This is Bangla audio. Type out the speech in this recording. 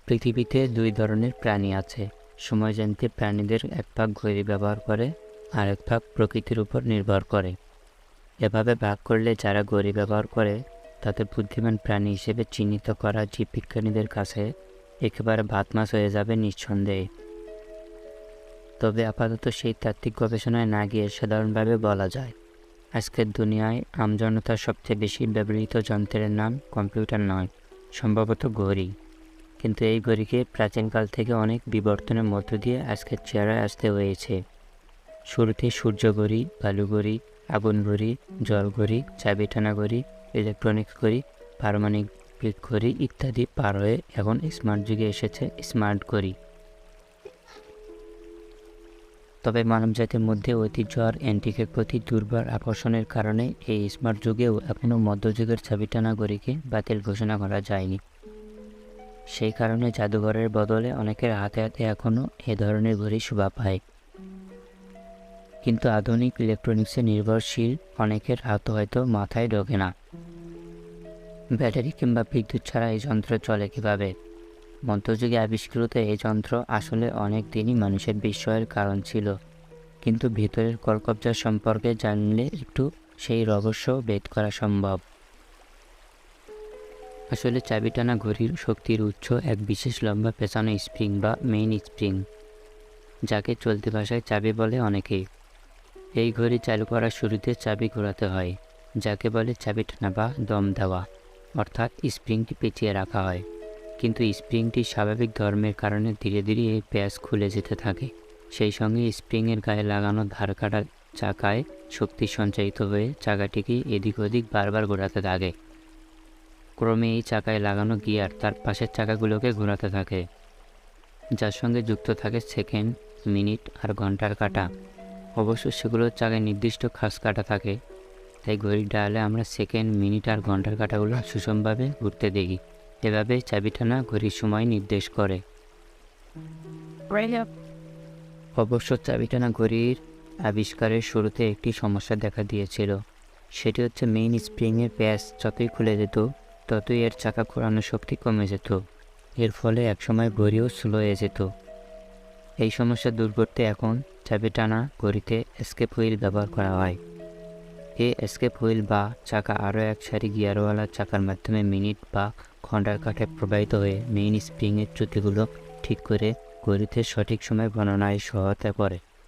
পৃথিবীতে দুই ধরনের প্রাণী আছে। সময়যান্ত্রিক প্রাণীদের এক ভাগ ঘড়ি ব্যবহার করে, আর এক ভাগ প্রকৃতির উপর নির্ভর করে। এভাবে ভাগ করলে যারা ঘড়ি ব্যবহার করে তাদের বুদ্ধিমান প্রাণী হিসেবে চিহ্নিত করা জীববিজ্ঞানীদের কাছে একেবারে ভাতমাছ হয়ে যাবে নিঃসন্দেহে। তবে আপাতত সেই তাত্ত্বিক গবেষণায় না গিয়ে সাধারণভাবে বলা যায়, আজকের দুনিয়ায় আমজনতার সবচেয়ে বেশি ব্যবহৃত যন্ত্রের নাম কম্পিউটার নয়, সম্ভবত ঘড়ি। কিন্তু এই ঘড়িকে প্রাচীনকাল থেকে অনেক বিবর্তনের মধ্য দিয়ে আজকের চেহারায় আসতে হয়েছে। শুরুতে সূর্য ঘড়ি, বালু ঘড়ি, আগুন ঘড়ি, জল ঘড়ি, চাবি টানা ঘড়ি, ইলেকট্রনিক্স ঘড়ি, পারমাণবিক ঘড়ি ইত্যাদি পার হয়ে এখন স্মার্ট যুগে এসেছে স্মার্ট ঘড়ি। তবে মানবজাতির মধ্যে ঐতিহ্য আর অ্যান্টিকের প্রতি দুর্বার আকর্ষণের কারণে এই স্মার্ট যুগেও এখনও মধ্যযুগের চাবি টানা ঘড়িকে বাতিল ঘোষণা করা যায়নি। সেই কারণে জাদুঘরের বদলে অনেকের হাতে হাতে এখনও এ ধরনের ঘড়ি শোভা পায়। কিন্তু আধুনিক ইলেকট্রনিক্সে নির্ভরশীল অনেকের হাত হয়তো মাথায় ঢোকে না, ব্যাটারি কিংবা বিদ্যুৎ ছাড়া এই যন্ত্র চলে কীভাবে। মধ্যযুগে আবিষ্কৃত এই যন্ত্র আসলে অনেক দিনই মানুষের বিস্ময়ের কারণ ছিল, কিন্তু ভিতরের কলকবজা সম্পর্কে জানলে একটু সেই রহস্য ভেদ করা সম্ভব। আসলে চাবি টানা ঘড়ির শক্তির উৎস এক বিশেষ লম্বা পেঁচানো স্প্রিং বা মেইন স্প্রিং, যাকে চলতি ভাষায় চাবি বলে অনেকেই। এই ঘড়ি চালু করার শুরুতে চাবি ঘোরাতে হয়, যাকে বলে চাবি টানা বা দম দেওয়া, অর্থাৎ স্প্রিংটি পেঁচিয়ে রাখা হয়। কিন্তু স্প্রিংটি স্বাভাবিক ধর্মের কারণে ধীরে ধীরে এই প্যাচ খুলে যেতে থাকে। সেই সঙ্গে স্প্রিংয়ের গায়ে লাগানো ধারকাটা চাকায় শক্তি সঞ্চারিত হয়ে চাকাটিকে এদিক ওদিক বারবার ঘোরাতে থাকে। ক্রমে এই চাকায় লাগানো গিয়ার তার পাশের চাকাগুলোকে ঘোরাতে থাকে, যার সঙ্গে যুক্ত থাকে সেকেন্ড, মিনিট আর ঘন্টার কাঁটা। অবশ্য সেগুলোর চাকায় নির্দিষ্ট খাস কাঁটা থাকে, তাই ঘড়ির ডায়ালে আমরা সেকেন্ড, মিনিট আর ঘন্টার কাঁটাগুলো সুষমভাবে ঘুরতে দেখি। এভাবে চাবি টানা ঘড়ির সময় নির্দেশ করে। অবশ্য চাবি টানা ঘড়ির আবিষ্কারের শুরুতে একটি সমস্যা দেখা দিয়েছিল। সেটি হচ্ছে মেইন স্প্রিংয়ের প্যাচ যতই খুলে যেত ততই এর চাকা ঘোরানোর শক্তি কমে যেত। এর ফলে একসময় ঘড়িও স্লো হয়ে যেত। এই সমস্যা দূর করতে এখন চাবি টানা ঘড়িতে এসকেপ হুইল ব্যবহার করা হয়। এই এসকেপ হুইল বা চাকা আরও এক সারি গিয়ারওয়ালা চাকার মাধ্যমে মিনিট বা ঘন্টার কাঁটায় প্রবাহিত হয়ে মেইন স্প্রিংয়ের ত্রুটিগুলো ঠিক করে ঘড়িতে সঠিক সময় গণনায় সহায়তা করে।